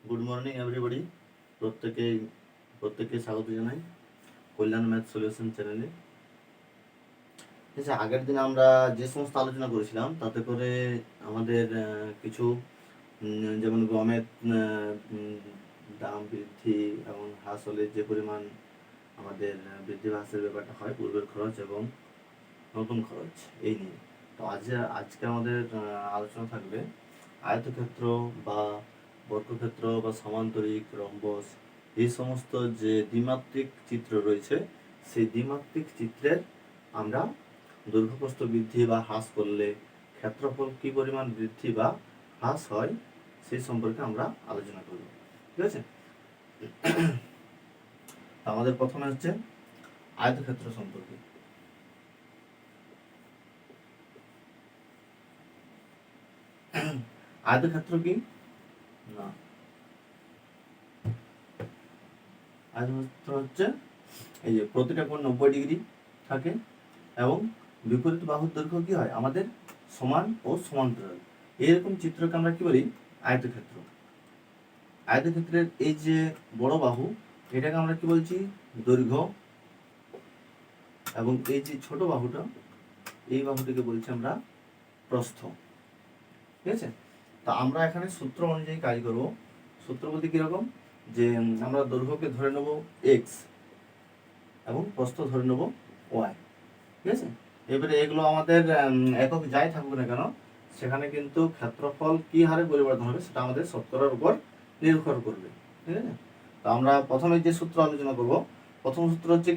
Good morning everybody. প্রত্যেককে স্বাগত জানাই কল্যাণ ম্যাথ সলিউশন চ্যানেলে। আগের দিন আমরা যে সমস্ত আলোচনা করেছিলাম তাতে করে আমাদের কিছু যেমন গমের দাম বৃদ্ধি এবং হ্রাস হলে যে পরিমাণ আমাদের বৃদ্ধি হ্রাসের ব্যাপারটা হয়, পূর্বের খরচ এবং নতুন খরচ, এই নিয়ে। তো আজকে আমাদের আলোচনা থাকবে আয়তক্ষেত্র বা বর্গক্ষেত্র বা সমান্তরিক, রম্বস, এই সমস্ত যে দ্বিমাত্রিক চিত্র রয়েছে, সেই দ্বিমাত্রিক চিত্রের আমরা দৈর্ঘ্য প্রস্থ বৃদ্ধি বা হ্রাস করলে ক্ষেত্রফল কি পরিমাণ বৃদ্ধি বা হ্রাস হয় সেই সম্পর্কে আমরা আলোচনা করব। ঠিক আছে? আমাদের প্রথমে হচ্ছে আয়তক্ষেত্র সম্পর্কে। আয়তক্ষেত্র কি না, আয়তক্ষেত্র হচ্ছে এই যে প্রতিটা কোণ 90 ডিগ্রি থাকে এবং বিপরীত বাহুর দৈর্ঘ্য কি হয় আমাদের সমান ও সমান্তরাল। এরকম চিত্রকে আমরা কি বলি? আয়তক্ষেত্র। আয়তক্ষেত্রের এই যে বড় বাহু, এটাকে আমরা কি বলছি? দৈর্ঘ্য। এবং এই যে ছোট বাহুটা, এই বাহুটিকে বলছি আমরা প্রস্থ। ঠিক আছে? তা আমরা এখানে সূত্র অনুযায়ী কাজ করব। সূত্র বলতে কিরকম, যে আমরা দৈর্ঘ্যকে ধরে নেব এক্স এবং প্রস্থ ধরে নেব ওয়াই। ঠিক আছে? এবারে এগুলো আমাদের একক যাই থাকুক না কেন, সেখানে কিন্তু ক্ষেত্রফল কি হারে পরিবর্তন হবে সেটা আমাদের শতকরার উপর নির্ভর করবে। ঠিক আছে? তো আমরা প্রথমে যে সূত্র আলোচনা করব, প্রথম সূত্র হচ্ছে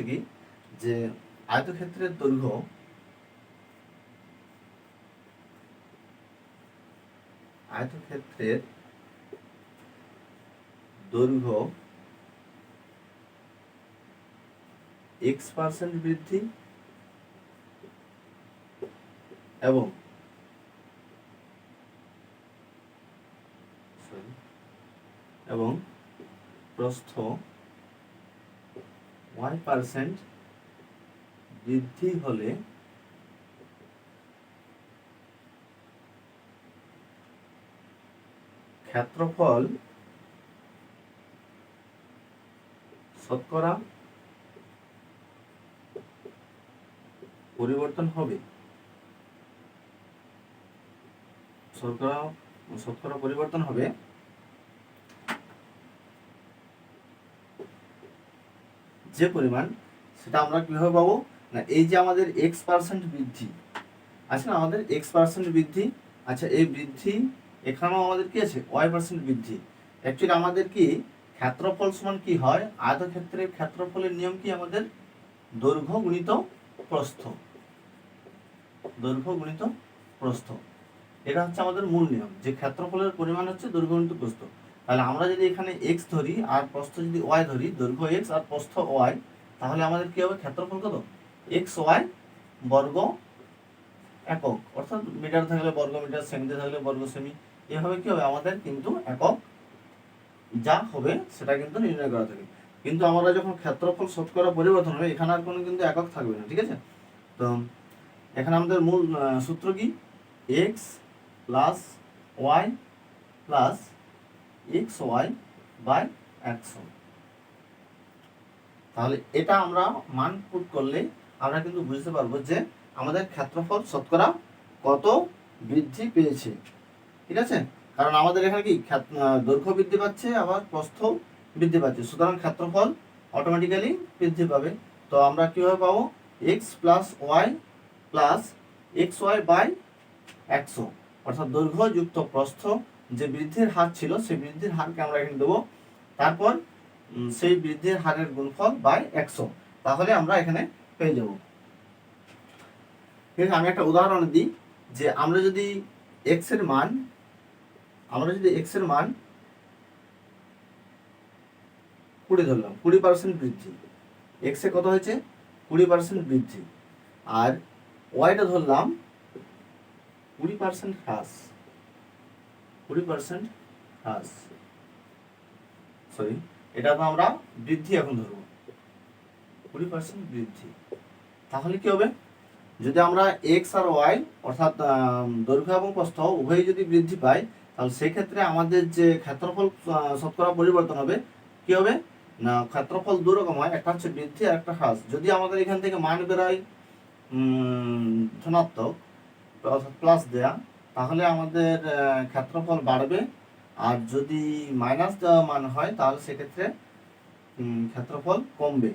কি, যে আয়তক্ষেত্রের দৈর্ঘ্য x% বৃদ্ধি এবং প্রস্থ y% বৃদ্ধি হলে ক্ষেত্রফল শতকরা পরিবর্তন হবে। শতকরা পরিবর্তন হবে যে পরিমাণ, সেটা আমরা কিভাবে পাবো না, এই যে আমাদের x% বৃদ্ধি আছে না, আমাদের x% বৃদ্ধি, আচ্ছা এই বৃদ্ধি এখানেও আমাদের কি আছে y% বৃদ্ধি। অ্যাকচুয়ালি আমাদের কি ক্ষেত্রফল সমান কি হয়, আয়তক্ষেত্রের ক্ষেত্রফলের নিয়ম কি আমাদের দৈর্ঘ্য গুণিত প্রস্থ। দৈর্ঘ্য গুণিত প্রস্থ, এটা হচ্ছে আমাদের মূল নিয়ম, যে ক্ষেত্রফলের পরিমাণ হচ্ছে দৈর্ঘ্য গুণিত প্রস্থ। তাহলে আমরা যদি এখানে x ধরি আর প্রস্থ যদি y ধরি, দৈর্ঘ্য x আর প্রস্থ y, তাহলে আমাদের কি হবে? ক্ষেত্রফল কত? xy বর্গ একক, অর্থাৎ মিটার থাকলে বর্গ মিটার, সেমিতে থাকলে বর্গ সেমি, এভাবে কি হবে আমাদের কিন্তু একক যা হবে সেটা কিন্তু নির্ণয় করা থাকে। কিন্তু আমরা যখন ক্ষেত্রফল শতকরা পরিবর্তন হবে, এখানে আর কোনো কিন্তু একক থাকবে না। ঠিক আছে? তো এখানে আমাদের মূল সূত্র কি, x plus Y plus xy by 100। তাহলে এটা আমরা মান পুট করলে আমরা কিন্তু বুঝতে পারবো যে আমাদের ক্ষেত্রফল শতকরা কত বৃদ্ধি পেয়েছে। ঠিক আছে? কারণ আমাদের এখানে কি দৈর্ঘ্য বৃদ্ধি পাচ্ছে, আবার প্রস্থ বৃদ্ধি পাচ্ছে, সুতরাং ক্ষেত্রফল অটোমেটিক্যালি বৃদ্ধি পাবে। তো আমরা কিভাবে পাবো? x plus Y plus xy by 100, অর্থাৎ দৈর্ঘ্য যুক্ত প্রস্থ যে বৃদ্ধির হার ছিল, সেই বৃদ্ধির হারকে আমরা এখানে দেবো, তারপর সেই বৃদ্ধির হারের গুণফল বাই 100, তাহলে আমরা এখানে পেয়ে যাব। ঠিক আছে? আমি একটা উদাহরণ দিই, যে আমরা যদি x এর মান 20 ধরলাম, 20% বৃদ্ধি, x এ কত হয়েছে? 20% বৃদ্ধি, আর ওয়াইটা ধরলাম 20% হ্রাস, 20% হ্রাস, সরি এটা তো আমরা বৃদ্ধি এখন ধরবো। 20% বৃদ্ধি। তাহলে কি হবে, যদি আমরা এক্স আর ওয়াই অর্থাৎ দৈর্ঘ্য এবং প্রস্থ উভয়ই যদি বৃদ্ধি পায়, তাহলে সেক্ষেত্রে আমাদের যে ক্ষেত্রফল শতকরা পরিবর্তন হবে, কি হবে না, ক্ষেত্রফল দু রকম হয়, একটা হচ্ছে বৃদ্ধি আর একটা হ্রাস। যদি আমাদের এখান থেকে মান বেরোয় ধনাত্মক অর্থাৎ প্লাস দেয়া, তাহলে আমাদের ক্ষেত্রফল বাড়বে। আর যদি মাইনাস দেওয়া মান হয়, তাহলে সেক্ষেত্রে ক্ষেত্রফল কমবে।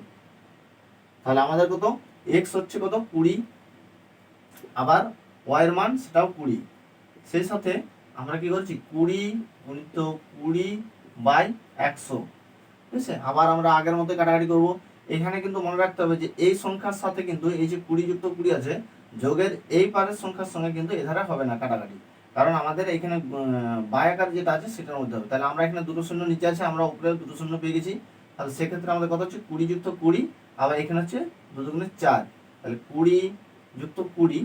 তাহলে আমাদের কত, এক্স হচ্ছে কত 20, আবার ওয়াই এর মান সেটাও 20। সেই সাথে আমরা কি করছি 20 গুণিত 20/100, ঠিক আছে। আবার আমরা আগের মতো কাটাকাটি করব। এখানে কিন্তু মনে রাখতে হবে যে এই সংখ্যার সাথে কিন্তু এই যে 20 যুক্ত 20 আছে, যোগের এই পারের সংখ্যার সঙ্গে কিন্তু এধারে হবে না কাটাকাটি, কারণ আমাদের এখানে বাই আকার যেটা আছে সেটার মধ্যে হবে। তাহলে আমরা এখানে দুটো শূন্য নিচে আছে, আমরা উপরে দুটো শূন্য পেয়ে গেছি। তাহলে সেক্ষেত্রে আমাদের কত হচ্ছে 20 যুক্ত 20, আবার এখানে হচ্ছে 2 দুগুণে 4, তাহলে 20 যুক্ত 20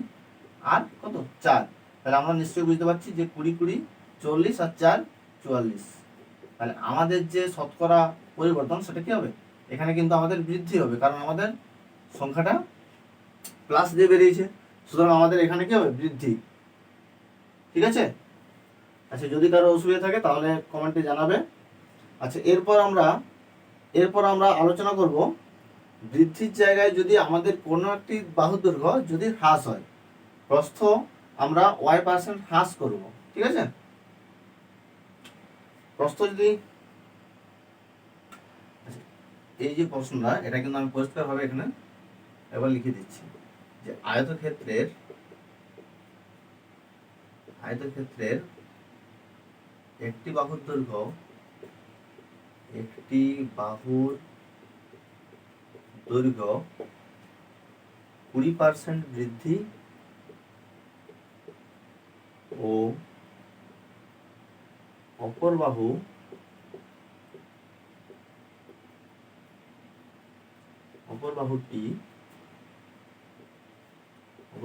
আর কত 4। তাহলে আমরা নিশ্চয়ই বুঝতে পারছি যে 20 20 40 আর 4 44। তাহলে আমাদের যে শতকরা পরিবর্তন সেটা কি হবে, এখানে কিন্তু আমাদের বৃদ্ধি হবে, কারণ আমাদের সংখ্যাটা প্লাস দিয়ে বেরিয়েছে, সুতরাং আমাদের এখানে কি হবে, বৃদ্ধি। ঠিক আছে। আচ্ছা, যদি কারো অসুবিধা থাকে তাহলে কমেন্টে জানাবে। আচ্ছা, এরপর আমরা আলোচনা করব বৃদ্ধির জায়গায় যদি আমাদের কোনো একটি বাহুর দৈর্ঘ্য যদি হ্রাস হয়, প্রস্থ আমরা y% হ্রাস করব। ঠিক আছে, প্রস্থ যদি, এই যে প্রশ্নটা, এটা কিন্তু আমি পরিষ্কারভাবে এখানে এবার লিখে দিচ্ছি যে আয়তক্ষেত্রের একটি বাহুর দৈর্ঘ্য 20% বৃদ্ধি ও অপর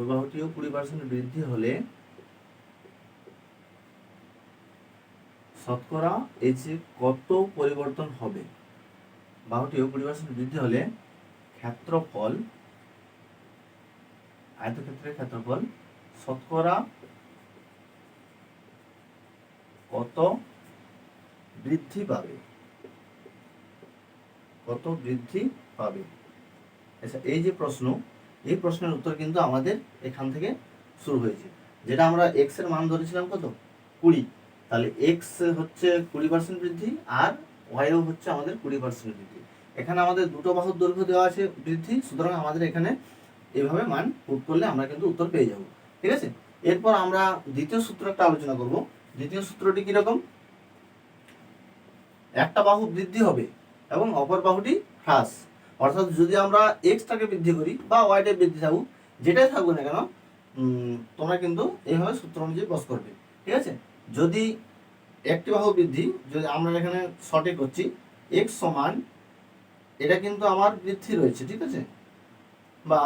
বাহুটিও 20% বৃদ্ধি হলে শতকরা এই যে কত পরিবর্তন হবে। বাহুটিও 20% বৃদ্ধি হলে ক্ষেত্রফল, আয়তক্ষেত্রের ক্ষেত্রফল শতকরা কত বৃদ্ধি পাবে। আচ্ছা, এই যে প্রশ্ন, এই প্রশ্নের উত্তর কিন্তু আমাদের এখান থেকে শুরু হয়েছে। যেটা আমরা এক্স এর মান ধরেছিলাম কত 20, তাহলে এক্স হচ্ছে 20% বৃদ্ধি আর ওয়াইও হচ্ছে আমাদের 20% বৃদ্ধি। এখানে আমাদের দুটো বাহুর দৈর্ঘ্য দেওয়া আছে বৃদ্ধি, সুতরাং আমাদের এখানে এইভাবে মান পুট করলে আমরা কিন্তু উত্তর পেয়ে যাব। ঠিক আছে। এরপর আমরা দ্বিতীয় সূত্রটা আলোচনা করব। দ্বিতীয় সূত্রটি কিরকম, একটা বাহু বৃদ্ধি হবে এবং অপর বাহুটি হ্রাস, অর্থাৎ যদি আমরা এক্সটাকে বৃদ্ধি করি বা ওয়াইটা বৃদ্ধি থাকুক, যেটাই থাকবে না কেন, তোমরা কিন্তু এইভাবে সূত্র অনুযায়ী বস করবে। ঠিক আছে। যদি একটি বাহু বৃদ্ধি, যদি আমরা এখানে সঠিক করছি এক্স সমান, এটা কিন্তু আমার বৃদ্ধি রয়েছে, ঠিক আছে, বা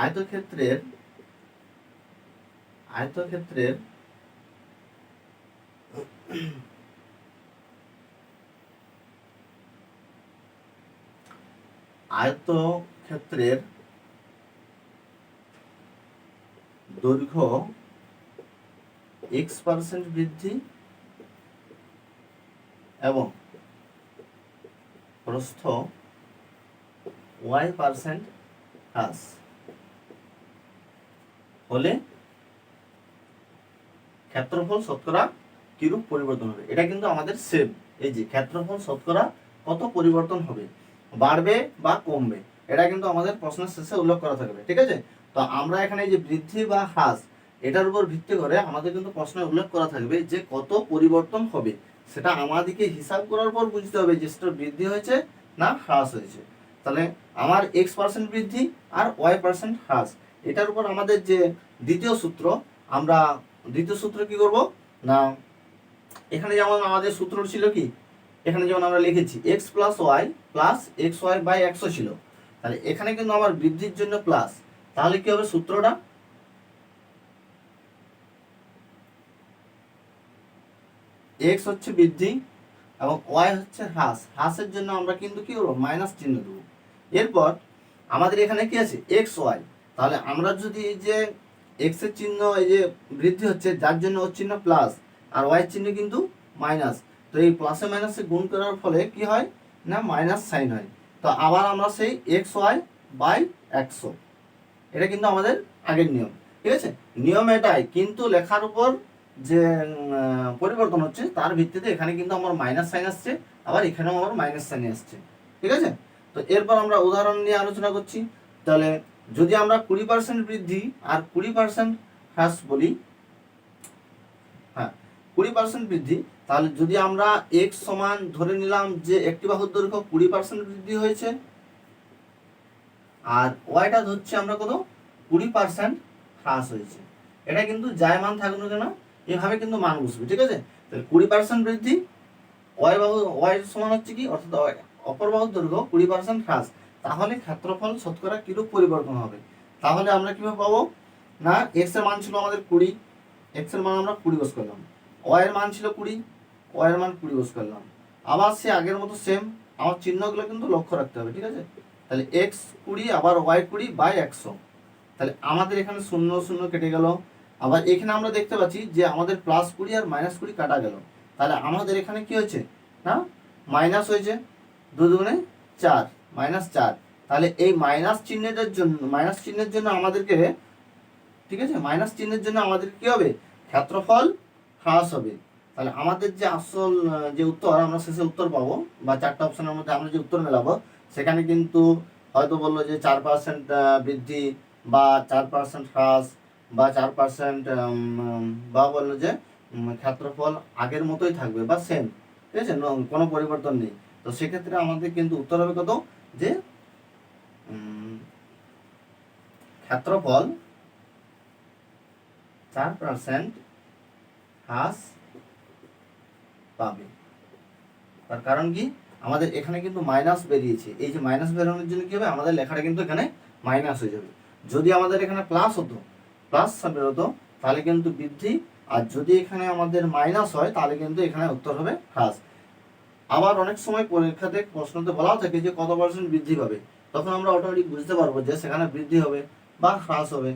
আয়তক্ষেত্রের দৈর্ঘ্য x% বৃদ্ধি এবং প্রস্থ y% হ্রাস হলে ক্ষেত্রফল শতকরা কিরূপ পরিবর্তন হবে। এটা কিন্তু আমাদের সেম, এই যে ক্ষেত্রফল শতকরা কত পরিবর্তন হবে, বাড়বে বা কমবে, এটা কিন্তু আমাদের প্রশ্নের শেষে উল্লেখ করা থাকবে। ঠিক আছে। তো আমরা এখানে এই যে বৃদ্ধি বা হ্রাস, এটার উপর ভিত্তি করে আমাদের কিন্তু প্রশ্নে উল্লেখ করা থাকবে যে কত পরিবর্তন হবে, সেটা আমাদেরকে হিসাব করার পর বুঝতে হবে যে সেটা বৃদ্ধি হয়েছে না হ্রাস হয়েছে। তাহলে আমার x% বৃদ্ধি আর y% হ্রাস, এটার উপর আমাদের যে দ্বিতীয় সূত্র, আমরা দ্বিতীয় সূত্র কি করব না, এখানে যেমন আমাদের সূত্র ছিল কি এখানে যেমন আমরা লিখেছি X plus Y plus X Y by 100 ছিল, তাহলে এখানে কিন্তু আমার বৃদ্ধির জন্য প্লাস, তাহলে কি হবে সূত্রটা, এক্স হচ্ছে বৃদ্ধি এবং ওয়াই হচ্ছে হ্রাস, হ্রাসের জন্য আমরা কিন্তু কি করবো মাইনাস চিহ্ন দেবো। এরপর আমাদের এখানে কি আছে এক্স ওয়াই, তাহলে আমরা যদি এই যে এক্স এর চিহ্ন এই যে বৃদ্ধি হচ্ছে যার জন্য ওর চিহ্ন প্লাস আর ওয়াই চিহ্ন কিন্তু মাইনাস, তো এই প্লাসে মাইনাসে গুণ করার ফলে কি হয় না মাইনাস সাইন হয়। তো আবার আমরা সেই এক্স ওয়াই বাই 100, এটা কিন্তু আমাদের আগের নিয়ম, ঠিক আছে। নিয়ম এটাই, কিন্তু লেখার উপর যে পরিবর্তন হচ্ছে তার ভিত্তিতে এখানে কিন্তু আমার মাইনাস সাইন আসছে, আবার এখানেও আমার মাইনাস সাইন আসছে, ঠিক আছে। তো এরপর আমরা উদাহরণ নিয়ে আলোচনা করছি। তাহলে যদি আমরা 20% বৃদ্ধি আর 20% হ্রাস বলি, হ্যাঁ 20% বৃদ্ধি, তাহলে যদি আমরা x সমান ধরে নিলাম যে একটি বাহুর দৈর্ঘ্য 20% বৃদ্ধি হয়েছে, আর ওয়াইটা ধরছি আমরা কত 20% হ্রাস হয়েছে, এটা কিন্তু যাই মান থাকুক না কেন এভাবে কিন্তু মান বসবে, ঠিক আছে। তাহলে 20% বৃদ্ধি, ওয়াই সমান হচ্ছে কি অর্থাৎ অপর বাহুর দৈর্ঘ্য 20% হ্রাস, তাহলে ক্ষেত্রফল শতকরা কিরূপ পরিবর্তন হবে। তাহলে আমরা কিভাবে পাবো না এক্স এর মান ছিল আমাদের 20, এক্স এর মান আমরা 20 বস করলাম, ওয়াই এর মান ছিল 20, ওয়াই এর মান 20 বস করলাম, আবার সে আগের মতো সেম, আমার চিহ্নগুলো কিন্তু লক্ষ্য রাখতে হবে, ঠিক আছে। তাহলে এক্স 20 আবার ওয়াই 20 বাই 100, তাহলে আমাদের এখানে শূন্য শূন্য কেটে গেল, আবার এখানে আমরা দেখতে পাচ্ছি যে আমাদের প্লাস 20 আর মাইনাস 20 কাটা গেল, তাহলে আমাদের এখানে কি হয়েছে না মাইনাস হয়েছে, 2 দুগুণে 4 মাইনাস 4, তাহলে এই মাইনাস চিহ্নের জন্য আমাদেরকে, ঠিক আছে, মাইনাস চিহ্নের জন্য আমাদের কি হবে ক্ষেত্রফল হ্রাস হবে। তাহলে আমাদের যে আসল যে উত্তর আমরা শেষে উত্তর পাবো বা 4টা অপশনের মধ্যে আমরা যে উত্তর মেলাবো, সেখানে কিন্তু হয়তো বললো যে 4% বৃদ্ধি বা 4% হ্রাস বা 4% বা বললো যে ক্ষেত্রফল আগের মতোই থাকবে বা সেম, ঠিক আছে, কোনো পরিবর্তন নেই। তো সেক্ষেত্রে আমাদের কিন্তু উত্তর হবে কত যে ক্ষেত্রফল 4% হ্রাস পাবে। তার কারণ কি আমাদের এখানে কিন্তু মাইনাস বেরিয়েছে, এই যে মাইনাস বেরোনোর জন্য কি হবে আমাদের লেখাটা কিন্তু এখানে মাইনাস হয়ে যাবে। যদি আমাদের এখানে প্লাস হতো, প্লাস বেরোতো, তাহলে কিন্তু বৃদ্ধি, আর যদি এখানে আমাদের মাইনাস হয় তাহলে কিন্তু এখানে উত্তর হবে হ্রাস। আবার অনেক সময় পরীক্ষাতে প্রশ্নতে বলাও থাকে যে কত পার্সেন্ট বৃদ্ধি পাবে, তখন আমরা অটোমেটিক বুঝতে পারবো যে সেখানে বৃদ্ধি হবে বা হ্রাস হবে,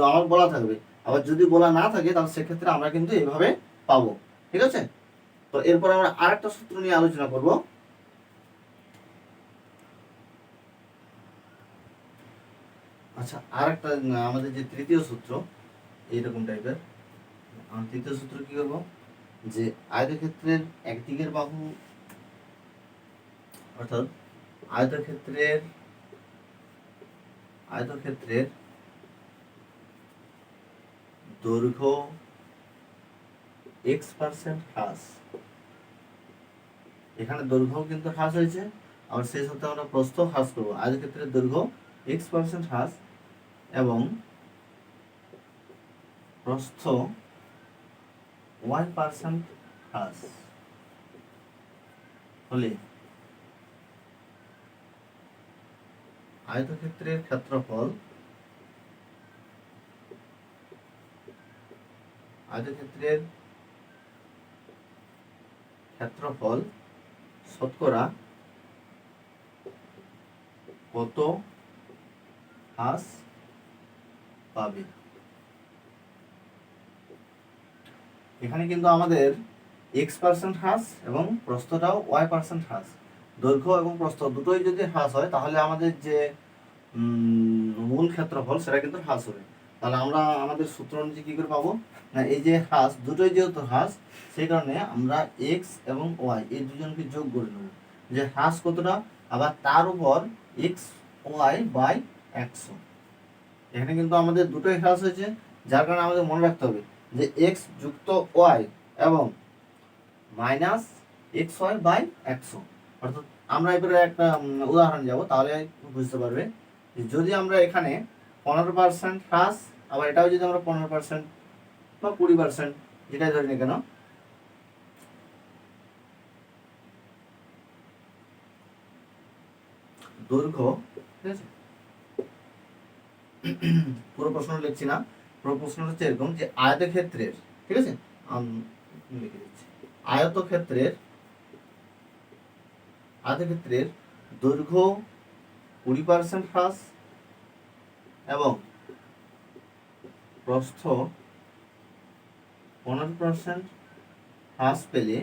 আমার বলা থাকবে। আবার যদি বলা না থাকে তাহলে সেক্ষেত্রে আমরা কিন্তু এইভাবে পাবো, ঠিক আছে। তো এরপর আমরা আরেকটা সূত্র নিয়ে আলোচনা করব। আচ্ছা আরেকটা আমাদের যে তৃতীয় সূত্র এইরকম টাইপের, আমরা তৃতীয় সূত্র কি করব যে আয়তক্ষেত্রের একদিকের বাহু অর্থাৎ আয়তক্ষেত্রের দৈর্ঘ্য x% হ্রাস, এখানে দৈর্ঘ্য কিন্তু হ্রাস হয়েছে, আর সেই সাথে আমরা প্রস্থ হ্রাস করবো, আয়তক্ষেত্রের দৈর্ঘ্য x% হ্রাস এবং প্রস্থ y% হ্রাস হলে আয়তক্ষেত্রের ক্ষেত্রফল শতকরা কত হ্রাস পাবে। এখানে কিন্তু আমাদের x% হ্রাস এবং প্রস্থটাও y% হ্রাস, দৈর্ঘ্য এবং প্রস্থ দুটোই যদি হ্রাস হয় তাহলে আমাদের যে মূল ক্ষেত্রফল সেটা কিন্তু হ্রাস হবে। তাহলে আমরা আমাদের সূত্র অনুযায়ী কি করে পাবো না এই যে হ্রাস দুটোই যেহেতু হ্রাস, সেই কারণে আমরা x এবং y এই দুজনকে যোগ করে নেব যে হ্রাস কতটা, আবার তার উপর xy বাই 100, এখানে কিন্তু আমাদের দুটোই হ্রাস হয়েছে, যার কারণে আমাদের মনে রাখতে হবে যে x যুক্ত y এবং মাইনাস xy বাই 100। অর্থাৎ আমরা এবারে একটা উদাহরণ যাব, তাহলে বুঝতে পারবে যদি আমরা এখানে 15% হ্রাস, আবার এটাও যদি আমরা 15% বা 20% যেটাই ধরি না কেন, দৈর্ঘ্য, ঠিক আছে, পুরো প্রশ্ন লিখছি না, পুরো প্রশ্ন হচ্ছে এরকম যে আয়তক্ষেত্রের, ঠিক আছে, লিখে দিচ্ছি, আয়তক্ষেত্রের আয়তক্ষেত্রের দৈর্ঘ্য 20% হ্রাস এবং প্রস্থ 15% হ্রাস পেলে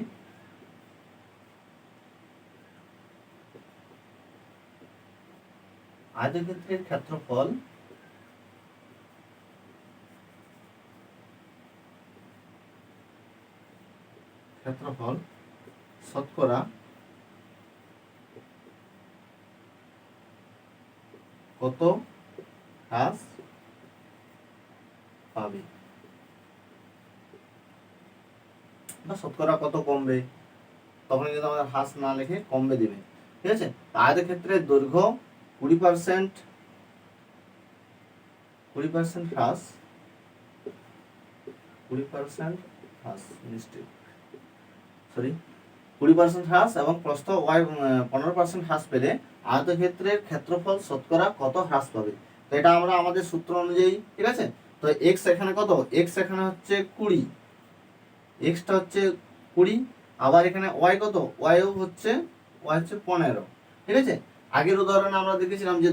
আয়তক্ষেত্রের ক্ষেত্রফল শতকরা কত হ্রাস পাবে বা শতকরা কত কমবে, তখন কিন্তু আমাদের হ্রাস না লিখে কমবে দিবে, ঠিক আছে। আয়তক্ষেত্রের দৈর্ঘ্য 20% হ্রাস 20% হ্রাস মিস্টেক সরি 20% হ্রাস এবং প্রস্থ y 15% হ্রাস পেলে আয়তক্ষেত্রের ক্ষেত্রফল শতকরা কত হ্রাস পাবে। তো এটা আমরা আমাদের সূত্র অনুযায়ী, ঠিক আছে। তো x এখানে কত, x এখানে হচ্ছে 20, x টা হচ্ছে 20, আবার এখানে y কত, y হচ্ছে 15, ঠিক আছে। আগের উদাহরণে আমরা দেখেছিলাম যে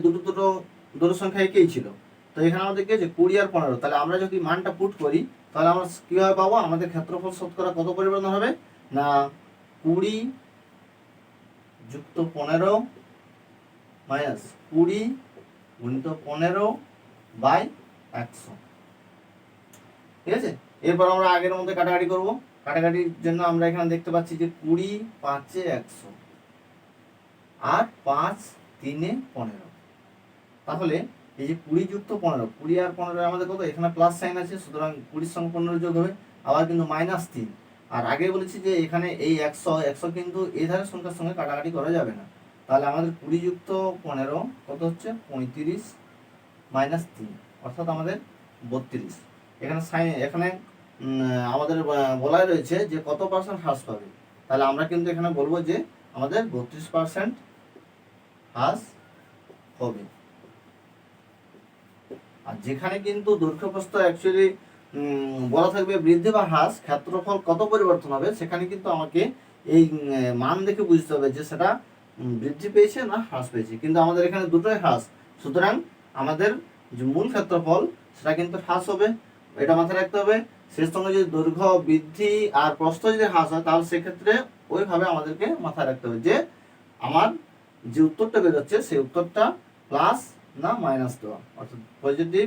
দুটো সংখ্যা একই ছিল, তো এখানে আমাদের কি আছে 20 আর 15, তাহলে আমরা যদি মানটা পুট করি তাহলে আমরা কিভাবে পাবো, আমাদের ক্ষেত্রফল শতকরা কত পরিবর্তন হবে না 20 যুক্ত 15 মাইনাস 20 গুণিত 15 বাই 100, ঠিক আছে। এরপর আমরা আগের মধ্যে কাটাকাটি করব, কাটাকাটির জন্য আমরা এখানে দেখতে পাচ্ছি যে 20 5 এ 100 আর 5 3 এ 15, তাহলে এই যে 20 যুক্ত 15, 20 আর 15 আমাদের কত, এখানে প্লাস সাইন আছে, সুতরাং 20 সঙ্গে 15 যোগ হবে, আবার কিন্তু -3, আর আগে বলেছি যে এখানে এই 100 কিন্তু এই ধারের সংখ্যার সঙ্গে কাটাকাটি করা যাবে না, তাহলে আমাদের 20 যুক্ত 15 কত হচ্ছে 35 -3, অর্থাৎ আমাদের 32। এখানে সাইন, এখানে আমাদের বলাই রয়েছে যে কত পার্সেন্ট হ্রাস পাবে, তাহলে আমরা কিন্তু এখানে বলবো যে আমাদের 32% হ্রাস হবে। আর যেখানে কিন্তু দৈর্ঘ্য প্রস্থ অ্যাকচুয়ালি বলা থাকবে বৃদ্ধি বা হ্রাস, ক্ষেত্রফল কত পরিবর্তন হবে, সেখানে কিন্তু আমাকে এই মান দেখে বুঝতে হবে যে সেটা বৃদ্ধি পেয়েছে না হ্রাস পেয়েছে, কিন্তু আমাদের এখানে দুটোই হ্রাস, সুতরাং আমাদের যে মূল ক্ষেত্রফল সেটা কিন্তু হ্রাস হবে, এটা মাথায় রাখতে হবে। সেই সঙ্গে যদি দৈর্ঘ্য বৃদ্ধি আর প্রস্থ যদি হ্রাস হয় তাহলে সেক্ষেত্রে ওইভাবে আমাদেরকে মাথায় রাখতে হবে যে আমার যে উত্তরটা বেরোচ্ছে সেই উত্তরটা প্লাস না মাইনাস দেওয়া, অর্থাৎ পজিটিভ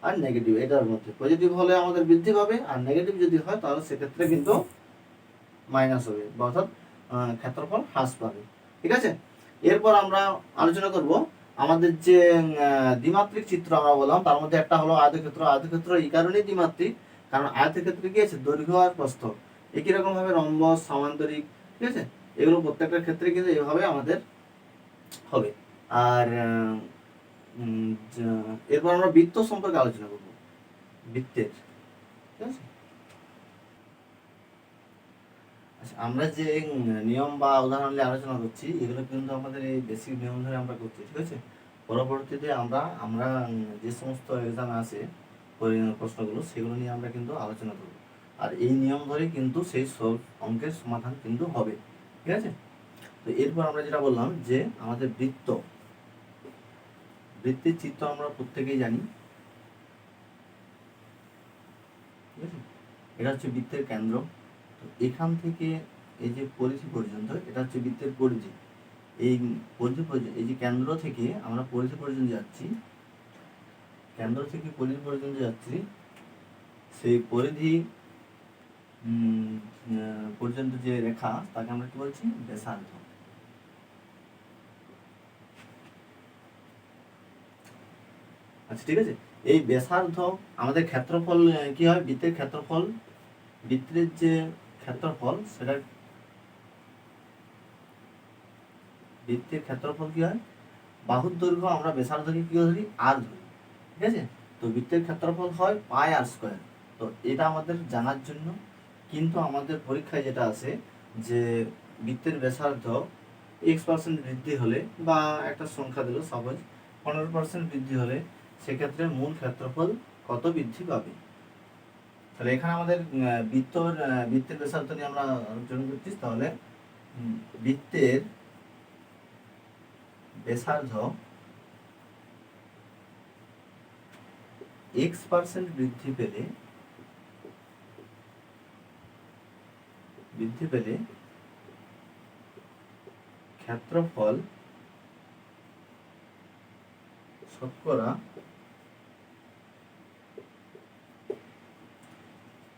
আর নেগেটিভ, এটার মধ্যে পজিটিভ হলে আমাদের বৃদ্ধি পাবে আর নেগেটিভ যদি হয় তাহলে সেক্ষেত্রে কিন্তু মাইনাস হবে, অর্থাৎ ক্ষেত্রফল হ্রাস পাবে, ঠিক আছে। এরপর আমরা আলোচনা করব আমাদের যে দ্বিমাত্রিক চিত্র আমরা বললাম, তার মধ্যে একটা হলো আয়তক্ষেত্র। আয়তক্ষেত্র এই কারণেই দ্বিমাত্রিক, কারণ আয়তক্ষেত্রে কি আছে দৈর্ঘ্য আর প্রস্থ একই রকম ভাবে রম্বস, সামান্তরিক, ঠিক আছে, এগুলো প্রত্যেকটা ক্ষেত্রে কিন্তু এইভাবে আমাদের হবে। আর এরপর আমরা বৃত্ত সম্পর্কে আলোচনা করব, বৃত্তের, ঠিক আছে। আচ্ছা, আমরা যে নিয়ম বা উদাহরণ নিয়ে আলোচনা করছি এগুলো কিন্তু আমাদের এই বেসিক নিয়ম ধরে আমরা করছি, ঠিক আছে। পরবর্তীতে আমরা আমরা যে সমস্ত এক্সামে আসে প্রশ্নগুলো সেগুলো নিয়ে আমরা কিন্তু আলোচনা করব, আর এই নিয়ম ধরে কিন্তু সেই সব অঙ্কের সমাধান কিন্তু হবে, ঠিক আছে। তো এরপর আমরা যেটা বললাম যে আমাদের বৃত্তের চিত্র আমরা প্রত্যেকেই জানি, ঠিক আছে। এটা হচ্ছে বৃত্তের কেন্দ্র, তো এখান থেকে এই যে পরিধি পর্যন্ত এটা হচ্ছে বৃত্তের পরিধি, এই পরিধি পর্যন্ত, এই যে কেন্দ্র থেকে আমরা পরিধি পর্যন্ত যাচ্ছি, কেন্দ্র থেকে পরিধি পর্যন্ত যাচ্ছি, সেই পরিধি পর্যন্ত যে রেখা তাকে আমরা কি বলছি ব্যাসার্ধ। আচ্ছা, ঠিক আছে। এই ব্যাসার্ধ আমাদের ক্ষেত্রফল কি হয়, বৃত্তের ক্ষেত্রফল, বৃত্তের যে ক্ষেত্রফল সেটা, বৃত্তের ক্ষেত্রফল কি হয়, বাহুর দৈর্ঘ্য আমরা ব্যাসার্ধকে কি ধরি আর ধরি, ঠিক আছে। তো বৃত্তের ক্ষেত্রফল হয় পাই আর স্কয়ার, তো এটা আমাদের জানার জন্য, কিন্তু আমাদের পরীক্ষায় যেটা আছে যে বৃত্তের ব্যাসার্ধ x% বৃদ্ধি হলে বা একটা সংখ্যা দিল সাপোজ 15% বৃদ্ধি হলে সেক্ষেত্রে মূল ক্ষেত্রফল কত বৃদ্ধি পাবে। তাহলে এখানে আমাদের বৃত্তের ব্যাসার্ধ নিয়ে আমরা আলোচনা করছি। তাহলে বৃত্তের ব্যাসার্ধ x% বৃদ্ধি পেলে ক্ষেত্রফল শতকরা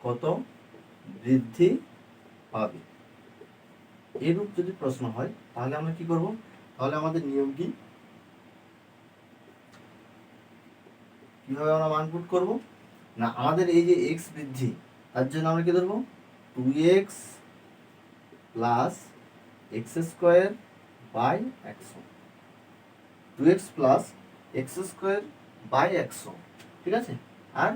কত বৃদ্ধি পাবে। এরূপ যদি প্রশ্ন হয় তাহলে আমরা কি করব, তাহলে আমাদের নিয়ম কি, কিভাবে আমরা মান পুট করব না, আমাদের এই যে x বৃদ্ধি তার জন্য আমরা কি ধরবো 2x plus X square by 100, 2x plus X square by 100, ঠিক আছে। আর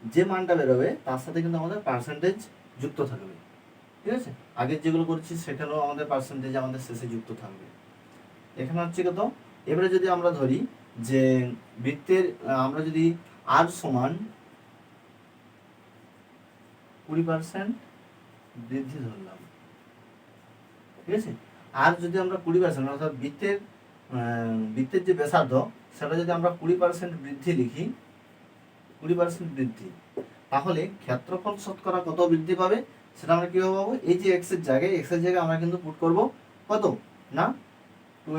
যে মানটা বেরোবে তার সাথে কিন্তু আমাদের পার্সেন্টেজ যুক্ত থাকবে, ঠিক আছে। আগের যেগুলো করেছি সেখানেও আমাদের পার্সেন্টেজ আমাদের শেষে যুক্ত থাকবে। এখানে হচ্ছে কত, এবারে যদি আমরা ধরি যে বৃত্তের আমরা যদি আর সমান 20% বৃদ্ধি ধরলাম, ঠিক আছে। আর যদি আমরা 20% অর্থাৎ বৃত্তের যে ব্যাসার্ধ সেটা যদি আমরা 20% বৃদ্ধি লিখি, 20% বৃদ্ধি, তাহলে ক্ষেত্রফল শতকরা কত বৃদ্ধি পাবে সেটা আমরা কিভাবে পাবো, এই যে x এর জায়গায় আমরা কিন্তু পুট করব কত না 2 ×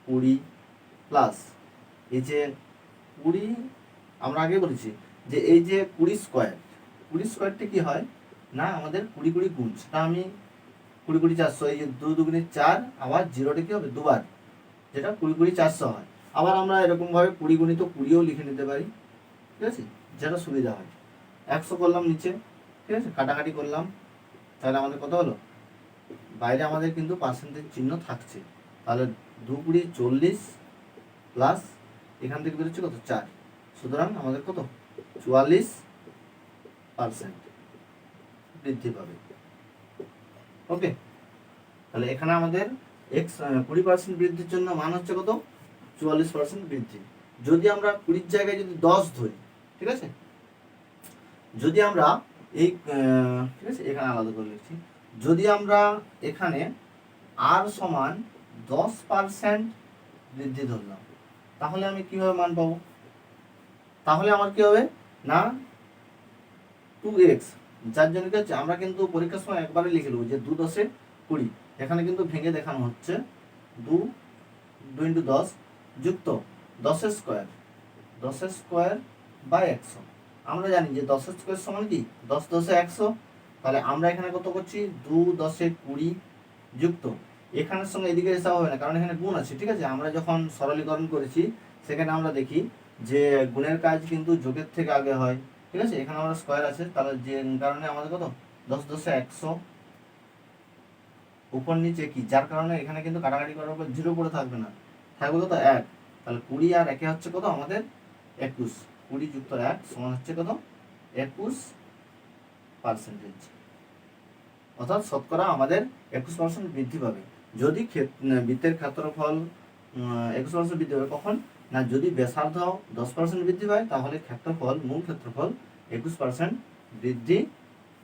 20 প্লাস এই যে 20, আমরা আগে বলেছি যে এই যে 20 স্কোয়ারটা কি হয় না আমাদের 20 গুণ, সেটা আমি 20 400, এই যে 2 2 4, আবার জিরোটা কি হবে দুবার, যেটা 20 400 হয়। আবার আমরা এরকম ভাবে 20 গুণিত 20ও লিখে নিতে পারি, ঠিক আছে, যেটা সুবিধা হয়। 100 করলাম নিচে, ঠিক আছে, কাটাকাটি করলাম, তাহলে আমাদের কত হলো, বাইরে আমাদের কিন্তু পার্সেন্টেজ চিহ্ন থাকছে, তাহলে 2 20 40 প্লাস এখান থেকে বেরোচ্ছে কত 4, সুতরাং আমাদের কত 44% বৃদ্ধি পাবে। ওকে, তাহলে এখানে আমাদের x 20% বৃদ্ধির জন্য মান হচ্ছে কত 44% বৃদ্ধি। যদি আমরা 20 জায়গায় যদি 10 ধরি, ঠিক আছে, যদি আমরা এই ঠিক আছে এখানে আলাদা করে লিখছি, যদি আমরা এখানে r সমান 10% বৃদ্ধি ধরলাম, তাহলে আমি কিভাবে মান পাবো, তাহলে আমার কি হবে না 2x, যার জন্য কি হচ্ছে আমরা কিন্তু পরীক্ষার সময় একবারে লিখে দেবো যে 2 10 20, এখানে কিন্তু ভেঙে দেখানো হচ্ছে 2 2 × 10 যুক্ত 10 স্কোয়ার বাই 100। আমরা জানি যে 10 স্কোয়ার সমান কি 10 10 100, তাহলে আমরা এখানে কত করছি 2 10 20 যুক্ত, এখানের সঙ্গে এদিকে হিসাব হবে না কারণ এখানে গুণ আছে, ঠিক আছে। আমরা যখন সরলীকরণ করেছি সেখানে আমরা দেখি যে গুণের কাজ কিন্তু যোগের থেকে আগে হয়, ঠিক আছে। এখানে আমরা স্কোয়ার আছে, তাহলে যে কারণে আমাদের কত 10 10 100, উপর নিচে কি, যার কারণে এখানে কিন্তু কাটাকাটি করার পর 0 পড়ে থাকবে না, থাকবে কত 1, তাহলে 20 আর 1 হচ্ছে কত আমাদের 21, 20 যুক্ত 1 সমান হচ্ছে কত 21%, অর্থাৎ শতকরা আমাদের 21% বৃদ্ধি পাবে। যদি বৃত্তের ক্ষেত্রফল 21% বৃদ্ধি পাবে কখন না, যদি ব্যাসার্ধ 10% বৃদ্ধি পায় তাহলে মূল ক্ষেত্রফল 21% বৃদ্ধি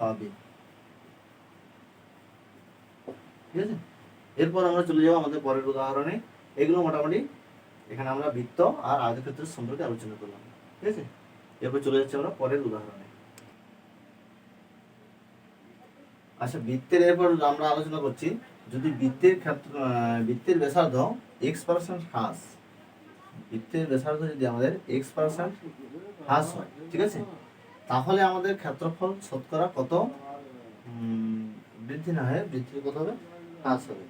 পাবে, ঠিক আছে। এরপর আমরা চলে যাবো আমাদের পরের উদাহরণে। এগুলো মোটামুটি এখানে আমরা বৃত্ত আর আয়তক্ষেত্রের সম্পর্কে আলোচনা করলাম, ঠিক আছে। এরপর চলে যাচ্ছি আমরা পরের উদাহরণে। আচ্ছা, বৃত্তের এরপর আমরা আলোচনা করছি যদি বৃত্তের ব্যাসার্ধ x% হ্রাস, বৃত্তের ব্যাসার্ধ যদি আমাদের x% হ্রাস হয়, ঠিক আছে, তাহলে আমাদের ক্ষেত্রফল শতকরা কত বৃদ্ধি না হয়, বৃদ্ধির কত হবে হ্রাস হবে।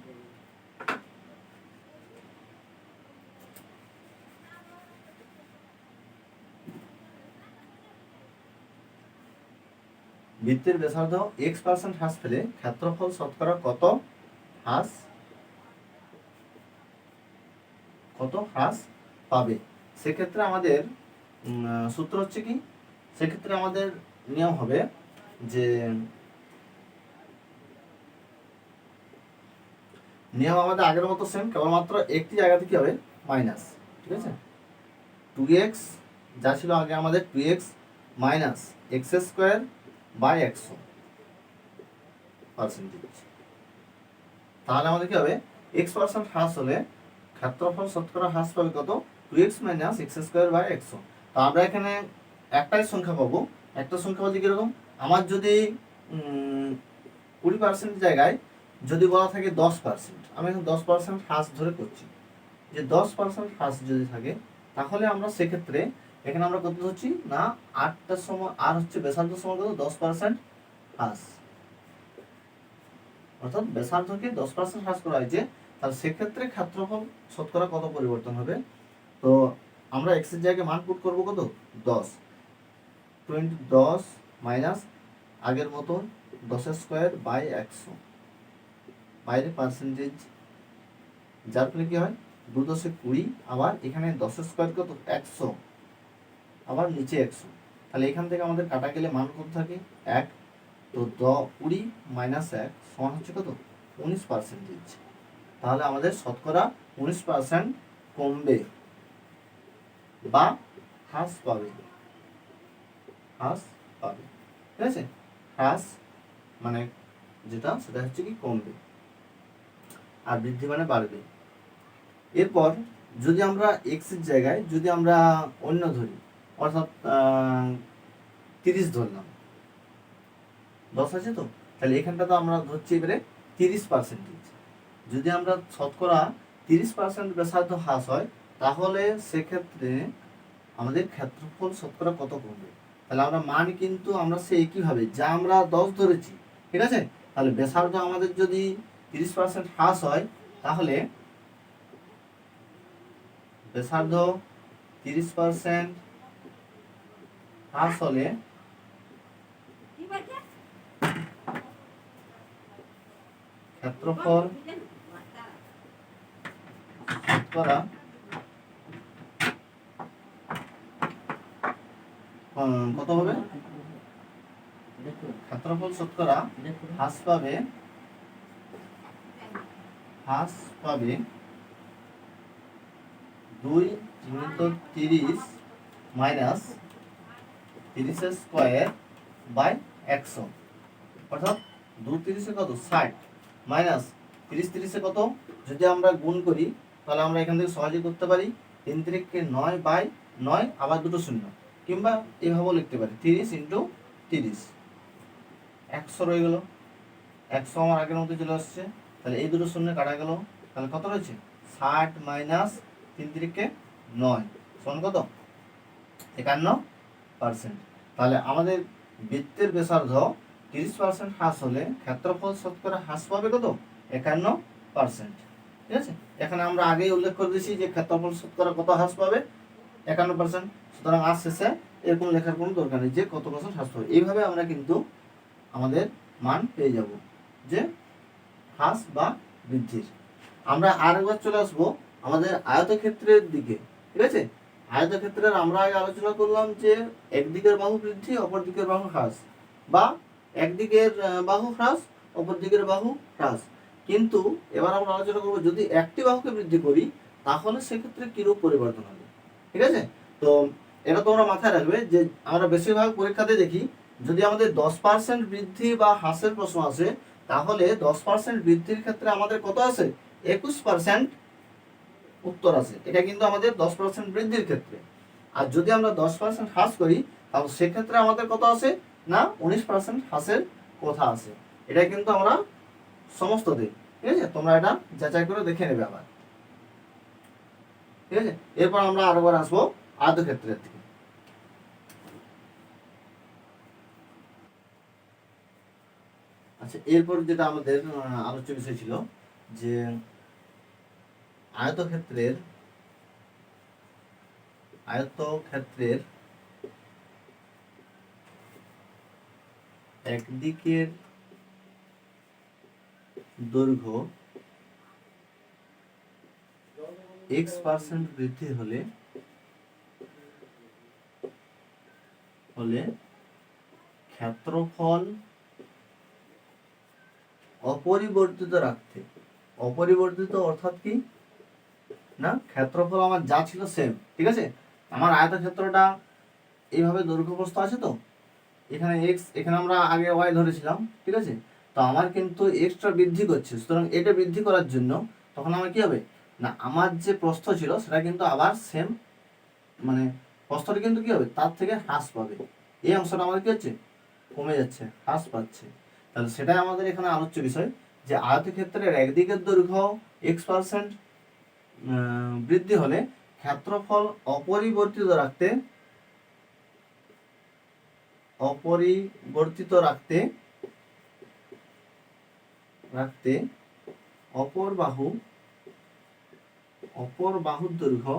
বৃত্তের ব্যাসার্ধ x% হ্রাস পেলে ক্ষেত্রফল শতকরা কত হ্রাস পাবে। সেক্ষেত্রে আমাদের সূত্র হচ্ছে কি, সেক্ষেত্রে আমাদের নিয়ম হবে যে নিয়ম আমাদের আগের মতো সেম, কেবলমাত্র একটি জায়গাতে কি হবে মাইনাস, ঠিক আছে। 2x যা ছিল আগে আমাদের 2x minus X square by 100 percentage. তাহলে আমাদের কি হবে, x% হ্রাস হলে ক্ষেত্রফল শতকরা হ্রাস পাবে কত, 2x minus X square by 100। তো আমরা এখানে একটাই সংখ্যা পাবো। একটা সংখ্যা বলতে কিরকম, আমার যদি 20% জায়গায় যদি বলা থাকে 10%, আমি এখন 10% হ্রাস ধরে করছি, যে 10% হ্রাস যদি থাকে তাহলে আমরা সেক্ষেত্রে এখানে আমরা কত ধরছি না, 8টার সময় আর হচ্ছে ব্যাসার্ধ সময় কত 10% হ্রাস, অর্থাৎ ব্যাসার্ধকে 10% হ্রাস করা হয়েছে। তাহলে সেক্ষেত্রে ক্ষেত্রফল শতকরা কত পরিবর্তন হবে। তো আমরা এক্স এর জায়গায় মান পুট করবো কত, 10, 10 মাইনাস আগের মতো 10 স্কোয়ার বাই 100, বাইরে পার্সেন্টেজ, যার ফলে কি হয় 2 10 20, আবার এখানে 10 স্কোয়ার কত 100, আবার নিচে 100। তাহলে এখান থেকে আমাদের কাটা গেলে মান কত থাকে 1। তো 20 মাইনাস 1 সমান হচ্ছে কত 19%। তাহলে আমাদের শতকরা 19% কমবে বা হ্রাস পাবে, হ্রাস পাবে, ঠিক আছে। হ্রাস মানে যেটা সেটা হচ্ছে কি কমবে, আর বৃদ্ধি মানে বাড়বে। এরপর যদি আমরা এক্স এর জায়গায় যদি আমরা অন্য ধরি, অর্থাৎ 30 ধরলাম, 10 আছে তো, তাহলে এখানটা তো আমরা ধরছি এবারে 30%। যদি আমরা শতকরা 30% ব্যাসার্ধ হ্রাস হয় তাহলে সেক্ষেত্রে আমাদের ক্ষেত্রফল শতকরা কত কমবে। তাহলে আমরা মান কিন্তু আমরা সে একইভাবে যা আমরা 10 ধরেছি, ঠিক আছে। তাহলে ব্যাসার্ধ আমাদের যদি 30% হ্রাস হয় তাহলে ব্যাসার্ধ 30% হ্রাস হলে ক্ষেত্রফল শতকরা কত হবে, ক্ষেত্রফল শতকরা হ্রাস পাবে 2 × 30 মাইনাস 30 স্কোয়ার বাই 100, অর্থাৎ 2 30 কত 60 মাইনাস 30 30 কত, যদি আমরা গুণ করি তাহলে আমরা এখান থেকে সহজে করতে পারি 3 3 9 বাই 9, আবার দুটো শূন্য, কিংবা এভাবেও লিখতে পারি 30 × 30, 100 রয়ে গেল। 100 আমার আগের মতো চলে আসছে, তাহলে এই দুটো শূন্য কাটা গেল, তাহলে কত রয়েছে 60 মাইনাস 3 3 9 সমান কত 51%। তাহলে আমাদের বৃত্তের ব্যাসার্ধ 30% হ্রাস হলে ক্ষেত্রফল শতকরা হ্রাস পাবে কত 51%, ঠিক আছে। এখানে আমরা আগেই উল্লেখ করে দিয়েছি যে ক্ষেত্রফল শতকরা কত হ্রাস পাবে 51%। সুতরাং আজ শেষে এরকম লেখার কোনো দরকার নেই যে কত % হ্রাস পাবে, এইভাবে আমরা কিন্তু আমাদের মান পেয়ে যাব যে হ্রাস বা বৃদ্ধির। আমরা আরেকবার চলে আসবো আমাদের আয়তক্ষেত্রের দিকে, ঠিক আছে। আয়তক্ষেত্রের আমরা আগে আলোচনা করলাম যে একদিকের বাহু বৃদ্ধি অপর দিকের বাহু হ্রাস, বা একদিকের বাহু হ্রাস অপর দিকের বাহু হ্রাস। কিন্তু এবার আমরা আলোচনা করবো যদি একটি বাহুকে বৃদ্ধি করি তাহলে সেক্ষেত্রে কিরূপ পরিবর্তন হবে, ঠিক আছে। তো এটা তোমরা মাথায় রাখবে যে আমরা বেশিরভাগ পরীক্ষাতে দেখি যদি আমাদের 10% বৃদ্ধি বা হ্রাসের প্রশ্ন আসে তাহলে 10% বৃদ্ধির ক্ষেত্রে আমাদের কত আছে 21% উত্তর আছে, এটা কিন্তু আমাদের 10% বৃদ্ধির ক্ষেত্রে। আর যদি আমরা 10% হ্রাস করি তাহলে সেক্ষেত্রে আমাদের কত আছে না 19% হ্রাসের কথা আছে। এটা কিন্তু আমরা সমস্ত দিই, ঠিক আছে। তোমরা এটা যাচাই করে দেখে নেবে আবার, ঠিক আছে। এরপর আমরা আরেকবার আসবো আয়তক্ষেত্রের দিকে। আচ্ছা, এরপর যেটা আমাদের আলোচ্য বিষয় ছিল যে আয়তক্ষেত্রের একদিকের দৈর্ঘ্য x% বৃদ্ধি হলে ক্ষেত্রফল অপরিবর্তিত রাখতে অপরিবর্তিত অর্থাৎ কি না, ক্ষেত্রফল আমার যা ছিল সেম, ঠিক আছে। আমার আয়তক্ষেত্রটা এইভাবে দৈর্ঘ্য প্রস্থ আছে, তো এখানে এক্স, এখানে আমরা আগে ওয়াই ধরেছিলাম, ঠিক আছে। তো আমার কিন্তু এক্সট্রা বৃদ্ধি করছে, সুতরাং এটা বৃদ্ধি করার জন্য তখন আমার কি হবে না, আমার যে প্রস্থ ছিল সেটা কিন্তু আবার সেম, মানে প্রস্থটা কিন্তু কি হবে তার থেকে হ্রাস পাবে, এই অংশটা আমাদের কি হচ্ছে কমে যাচ্ছে, হ্রাস পাচ্ছে। তাহলে সেটাই আমাদের এখানে আলোচ্য বিষয়, যে আয়তক্ষেত্রের একদিকের দৈর্ঘ্য x% বৃদ্ধি হলে ক্ষেত্রফল অপরিবর্তিত রাখতে রাখতে অপর বাহুর দৈর্ঘ্য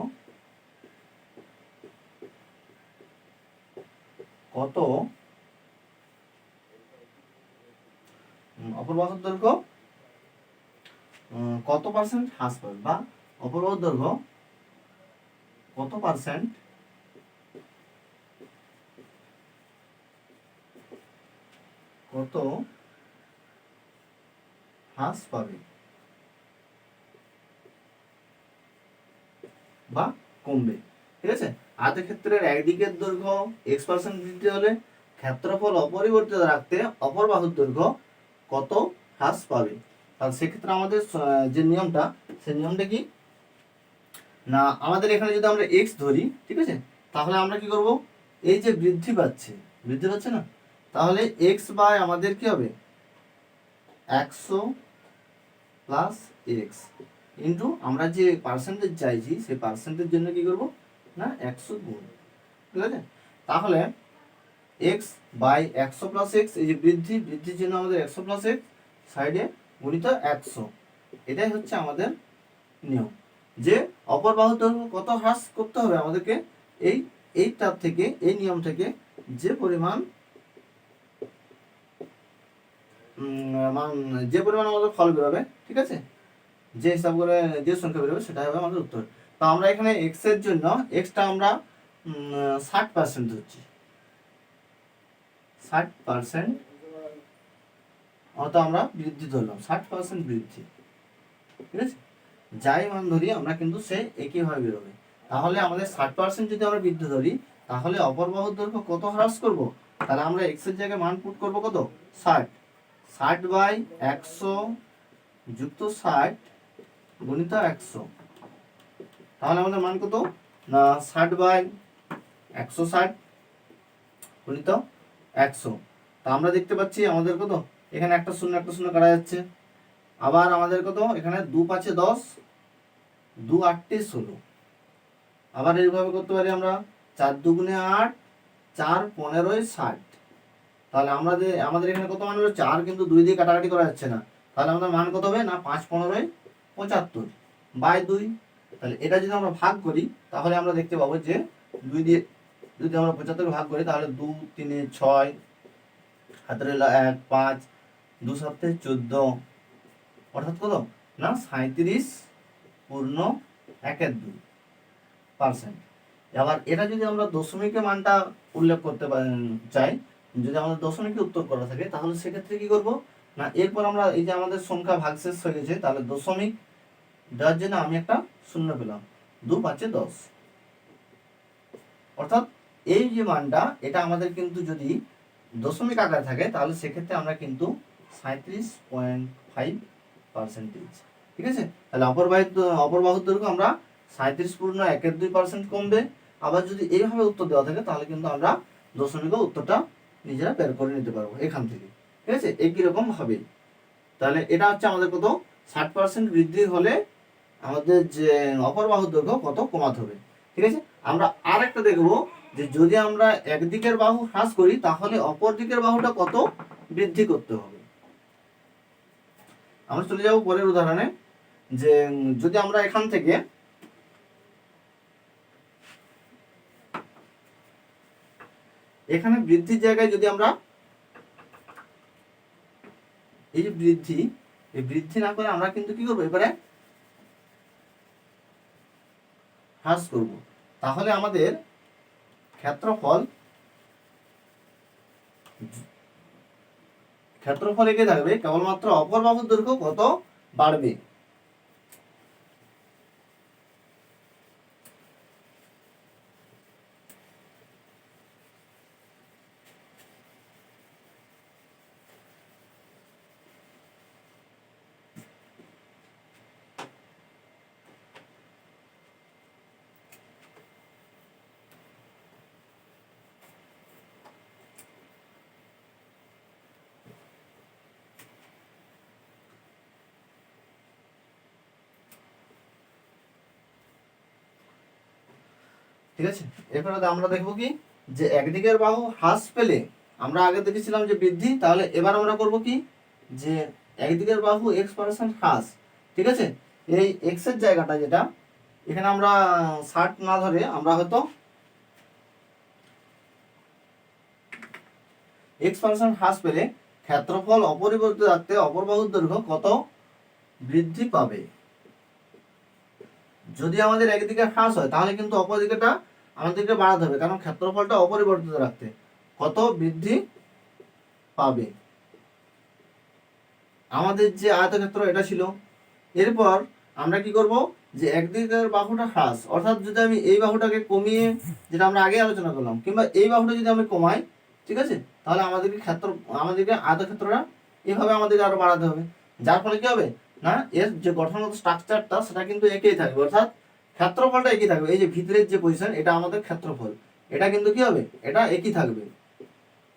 কত, অপর বাহুর দৈর্ঘ্য কত পার্সেন্ট হ্রাস পাবে, বা অপর বাহুর দৈর্ঘ্য কত পার্সেন্ট হ্রাস পাবে বা কমবে, ঠিক আছে। আয়তক্ষেত্রের একদিকের দৈর্ঘ্য x% বৃদ্ধি হলে ক্ষেত্রফল অপরিবর্তিত রাখতে অপর বাহুর দৈর্ঘ্য কত হ্রাস পাবে। তাহলে সেক্ষেত্রে আমাদের যে নিয়মটা, সেই নিয়মটা কি না, আমাদের এখানে যদি আমরা x ধরি, ঠিক আছে, তাহলে আমরা কি করব, এই যে বৃদ্ধি পাচ্ছে না, তাহলে x বাই আমাদের কি হবে 100 প্লাস এক্স ইন্টু আমরা যে পার্সেন্টেজ চাইছি সেই পার্সেন্টের জন্য কি করব না 100 গুণ, ঠিক আছে। তাহলে x বাই 100 প্লাস এক্স, এই যে বৃদ্ধির জন্য আমাদের 100 প্লাস এক্স সাইডে গুণিত 100, এটাই হচ্ছে আমাদের নিয়ম, যে অপর বাহুর দৈর্ঘ্য কত হ্রাস করতে হবে আমাদেরকে, এইটার থেকে, এই নিয়ম থেকে যে পরিমাণ আমাদের ফল বেরোবে, ঠিক আছে, যে হিসাব করে যে সংখ্যা বেরোবে সেটা হবে আমাদের উত্তর। তো আমরা এখানে এক্স এর জন্য এক্সটা আমরা 60% ধরছি, 60% অর্থাৎ আমরা বৃদ্ধি ধরলাম, 60% বৃদ্ধি, ঠিক আছে। যাই মান ধরি আমরা কিন্তু সে একইভাবে বেরোবে। তাহলে আমাদের 60% যদি আমরা বৃদ্ধি ধরি, তাহলে অপর বাহুর দৈর্ঘ্য কত হ্রাস করব, তাহলে আমরা এক্স এর জায়গায় মান পুট করব কত 60 বাই 100 যুক্ত 60 গুণিত 100, তাহলে আমাদের মান কত না 60 বাই 160 গুণিত 100। তা আমরা দেখতে পাচ্ছি আমাদের কত, এখানে একটা শূন্য কাটা যাচ্ছে, আবার আমাদের কত এখানে 2 5 10, 2 8 16, আবার এইভাবে করতে পারি আমরা 4 2 8, 4 15 60। তাহলে আমাদের এখানে কত মান হলো 4, কিন্তু 2 দিয়ে কাটাকাটি করা যাচ্ছে না, তাহলে আমাদের মান কত হবে না 5 15 75 বাই 2। তাহলে এটা যদি আমরা ভাগ করি তাহলে আমরা দেখতে পাবো যে 2 দিয়ে যদি আমরা 75 ভাগ করি তাহলে 2 3 6, হাতের হলো 1 5, 2 7 14, অর্থাৎ কত না 37.12%। আবার এটা যদি আমরা দশমিকের মানটা উল্লেখ করতে চাই, যদি আমাদের দশমিকে উত্তর করা থাকে, তাহলে সেক্ষেত্রে কি করব না, এরপর আমরা এই যে আমাদের সংখ্যা ভাগশেষ হয়ে গেছে, তাহলে দশমিক দেওয়ার জন্য আমি একটা শূন্য পেলাম, 2 5 10, অর্থাৎ এই যে মানটা এটা আমাদের কিন্তু যদি দশমিক আকারে থাকে তাহলে সেক্ষেত্রে আমরা কিন্তু 37.5%, ঠিক আছে। তাহলে অপর বাহুর দৈর্ঘ্য আমরা 37.12% কমবে। আবার যদি এইভাবে উত্তর দেওয়া থাকে তাহলে কিন্তু আমরা দশমিকের উত্তরটা নিজেরা বের করে নিতে পারবো এখান থেকে, ঠিক আছে, একই রকম হবে। তাহলে এটা হচ্ছে আমাদের কত 60% বৃদ্ধি হলে আমাদের যে অপর বাহুর দৈর্ঘ্য কত কমাতে হবে, ঠিক আছে। আমরা আর একটা দেখবো যে যদি আমরা একদিকের বাহু হ্রাস করি তাহলে অপর দিকের বাহুটা কত বৃদ্ধি করতে হবে। আমরা চলে যাব পরের উদাহরণে, যে যদি আমরা এখান থেকে এখানে বৃদ্ধির জায়গায় যদি আমরা এই যে বৃদ্ধি না করে আমরা কিন্তু কি করবো এবারে হ্রাস করব, তাহলে আমাদের ক্ষেত্রফল এঁকে থাকবে কেবলমাত্র অপর বাহুর দৈর্ঘ্য কত বাড়বে, ঠিক আছে। এরপরে আমরা দেখবো কি যে একদিকের বাহু হ্রাস পেলে আমরা আগে দেখেছিলাম যে বৃদ্ধি, তাহলে এবার আমরা করব কি যে একদিকের বাহু x% হ্রাস। ঠিক আছে, এই x এর জায়গাটা যেটা এখানে আমরা 60 না ধরে আমরা হয়তো x% হ্রাস পেলে ক্ষেত্রফল অপরিবর্তিত রাখতে অপর বাহুর দৈর্ঘ্য কত বৃদ্ধি পাবে। যদি আমাদের একদিকে হ্রাস হয় তাহলে কিন্তু অপর দিকেটা আমাদেরকে বাড়াতে হবে, কারণ ক্ষেত্রফলটা অপরিবর্তিত রাখতে কত বৃদ্ধি পাবে। আমাদের যে আয়তক্ষেত্র এটা ছিল, এরপর আমরা কি করব যে একদিকের বাহুটা হ্রাস, অর্থাৎ যদি আমি এই বাহুটাকে কমিয়ে, যেটা আমরা আগে আলোচনা করলাম, কিংবা এই বাহুটা যদি আমি কমাই, ঠিক আছে, তাহলে আমাদেরকে আয়তক্ষেত্রটা এভাবে আমাদেরকে আরো বাড়াতে হবে। যার ফলে কি হবে না, এর যে গঠনগত স্ট্রাকচারটা সেটা কিন্তু একই থাকবে, অর্থাৎ ক্ষেত্রফলটা একই থাকবে। এই যে ভিতরের যে পজিশন এটা আমাদের ক্ষেত্রফল, এটা কিন্তু কি হবে, এটা একই থাকবে,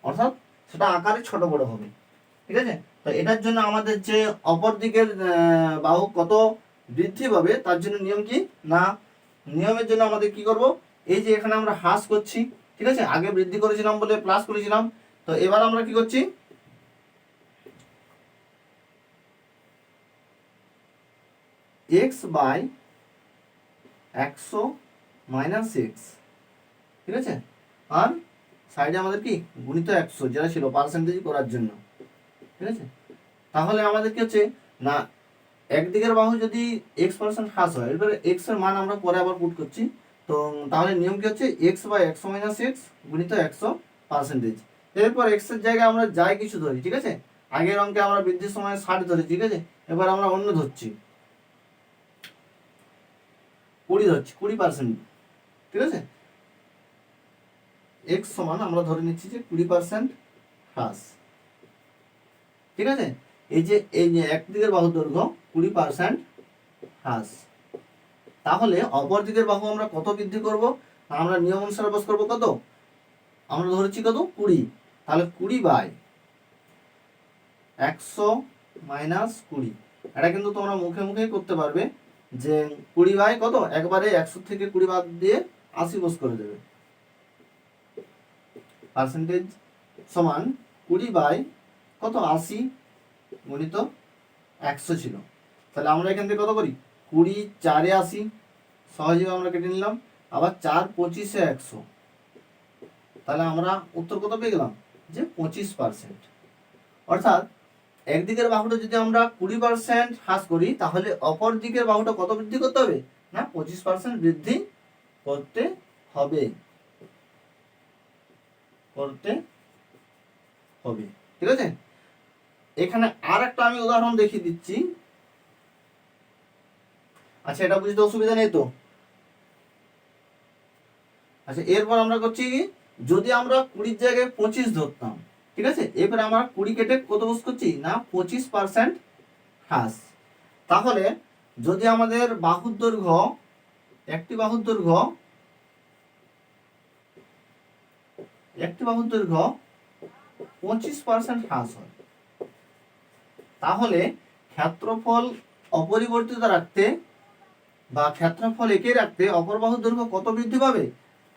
অর্থাৎ সেটা আকারে ছোট বড় হবে। ঠিক আছে, তো এটার জন্য আমাদের যে অপর দিকের বাহু কত বৃদ্ধি পাবে তার জন্য নিয়ম কি না, নিয়মের জন্য আমাদের কি করব, এই যে এখানে আমরা হ্রাস করছি, ঠিক আছে, আগে বৃদ্ধি করেছিলাম বলে প্লাস করেছিলাম, তো এবার আমরা কি করছি, x/100 - x, ঠিক আছে, আর সাইডে আমাদের কি গুণিত 100 যেটা ছিল পার্সেন্টেজ করার জন্য। ঠিক আছে, তাহলে আমাদের কি হচ্ছে না, একদিকের বাহু যদি x% হ্রাস হয়, এবারে x এর মান আমরা পরে আবার পুট করছি, তো তাহলে নিয়ম কি হচ্ছে x/100 - x গুণিত 100%। এরপর x এর জায়গায় আমরা যাই কিছু ধরি, ঠিক আছে, আগের অঙ্কে আমরা বৃদ্ধির সময় 60 ধরি, ঠিক আছে, এবার আমরা অন্য ধরছি 20 ধরছি, 20%, ঠিক আছে, x সমান আমরা ধরে নিচ্ছি যে 20% হ্রাস। ঠিক আছে, এই যে একদিকের বাহু দৈর্ঘ্য 20% হ্রাস, তাহলে অপর দিকের বাহু আমরা কত বৃদ্ধি করব, আমরা নিয়ম অনুসারে বস করব কত, আমরা ধরেছি কত 20, তাহলে 20/100 - 20, এটা কিন্তু তোমরা মুখে মুখে করতে পারবে যে 20 কত, একবারে 100 থেকে 20 বাদ দিয়ে 80 বস করে দেবে, পার্সেন্টেজ সমান 20 কত 80 গুণিত 100 ছিল। তাহলে আমরা এখান থেকে কত করি, 20 4 এ 80, সহজে আমরা কেটে নিলাম, আবার 4 25 এ 100, তাহলে আমরা উত্তর কত পেয়ে গেলাম যে 25%। অর্থাৎ একদিকের বাহুটা যদি আমরা 20% হ্রাস করি তাহলে অপর দিকের বাহুটা কত বৃদ্ধি করতে হবে না, 25% বৃদ্ধি করতে হবে, ঠিক আছে। এখানে আর একটা আমি উদাহরণ দেখিয়ে দিচ্ছি, আচ্ছা এটা বুঝতে অসুবিধা নেই তো। আচ্ছা এরপর আমরা করছি কি, যদি আমরা 20 জায়গায় 25 ধরতাম, ঠিক আছে, এরপর আমরা 20 কেটে কত বস করছি না 25% হ্রাস, তাহলে যদি আমাদের বাহুর দৈর্ঘ্য, একটি বাহুর দৈর্ঘ্য 25% হ্রাস হয়, তাহলে ক্ষেত্রফল অপরিবর্তিত রাখতে বা ক্ষেত্রফল একই রাখতে অপর বাহুর দৈর্ঘ্য কত বৃদ্ধি পাবে।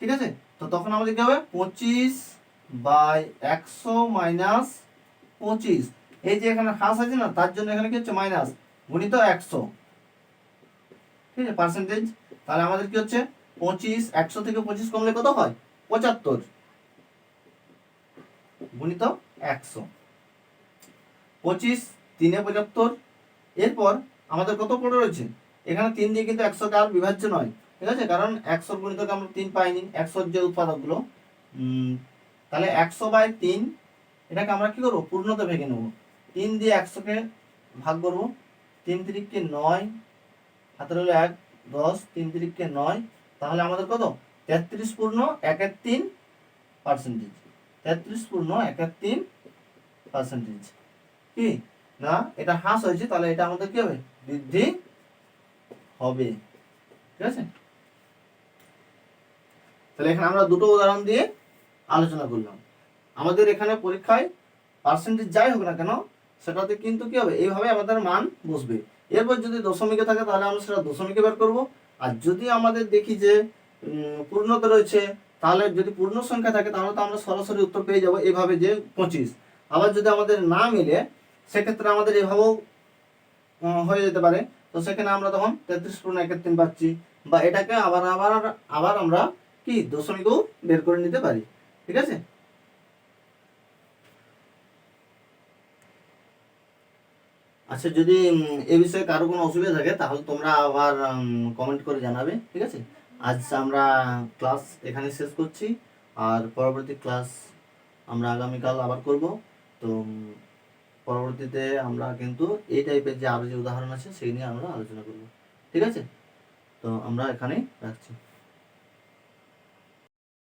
ঠিক আছে, তো তখন আমাদের কি হবে 25/100 - 25, এই যে এখানে হ্রাস আছে না তার জন্য এখানে কি হচ্ছে মাইনাস গুণিত 100, ঠিক আছে, পার্সেন্টেজ। তাহলে আমাদের কি হচ্ছে 25, 100 থেকে 25 কমলে কত হয় 75 গুণিত 100, 25 3 এ 75। এরপর আমাদের কত পড়ে রয়েছে, এখানে 3 দিয়ে কিন্তু 100 কার বিভাজ্য নয়, ঠিক আছে, কারণ 100 গুণিতকে আমরা 3 পাইনি, 100 যে উৎপাদকগুলো, তাহলে 100/3 এটাকে আমরা কি করব পূর্ণতে ভেঙে নেব, 3 দিয়ে 100 কে ভাগ করব, 3 3 9, হাতের হলো 1 10, 3 3 9, তাহলে আমাদের কত 33 পূর্ণ 1/3%, 33 পূর্ণ 1/3%, কি না এটা হ্রাস হয়েছে, তাহলে এটা আমাদের কি হবে বৃদ্ধি হবে, ঠিক আছে। তাহলে এখানে আমরা দুটো উদাহরণ দিয়ে আলোচনা করলাম। আমাদের এখানে পরীক্ষায় পার্সেন্টেজ যাই হোক না কেন সেটাতে কিন্তু কি হবে এইভাবে আমাদের মান বসবে। এরপর যদি দশমিকে থাকে তাহলে আমরা সেটা দশমিকে বের করব, আর যদি আমাদের দেখি যে পূর্ণতে রয়েছে, তাহলে যদি পূর্ণ সংখ্যা থাকে তাহলে তো আমরা সরাসরি উত্তর পেয়ে যাব এভাবে যে 25। আবার যদি আমাদের না মিলে সেক্ষেত্রে আমাদের এভাবেও হয়ে যেতে পারে। তো সেখানে আমরা তখন 33 × 1 = 3 পাচ্ছি, বা এটাকে আবার আবার আবার আমরা কি দশমিকও বের করে নিতে পারি। ঠিক আছে। আচ্ছা, যদি এ বিষয়ে কারো কোনো অসুবিধা থাকে তাহলে তোমরা আবার কমেন্ট করে জানাবে। ঠিক আছে। আজ আমরা ক্লাস এখানে শেষ করছি, আর পরবর্তী ক্লাস আমরা আগামীকাল আবার করব। তো পরবর্তীতে আমরা কিন্তু এই টাইপের যে আরো যে উদাহরণ আছে সেই নিয়ে আমরা আলোচনা করব। ঠিক আছে। তো আমরা এখানেই রাখছি।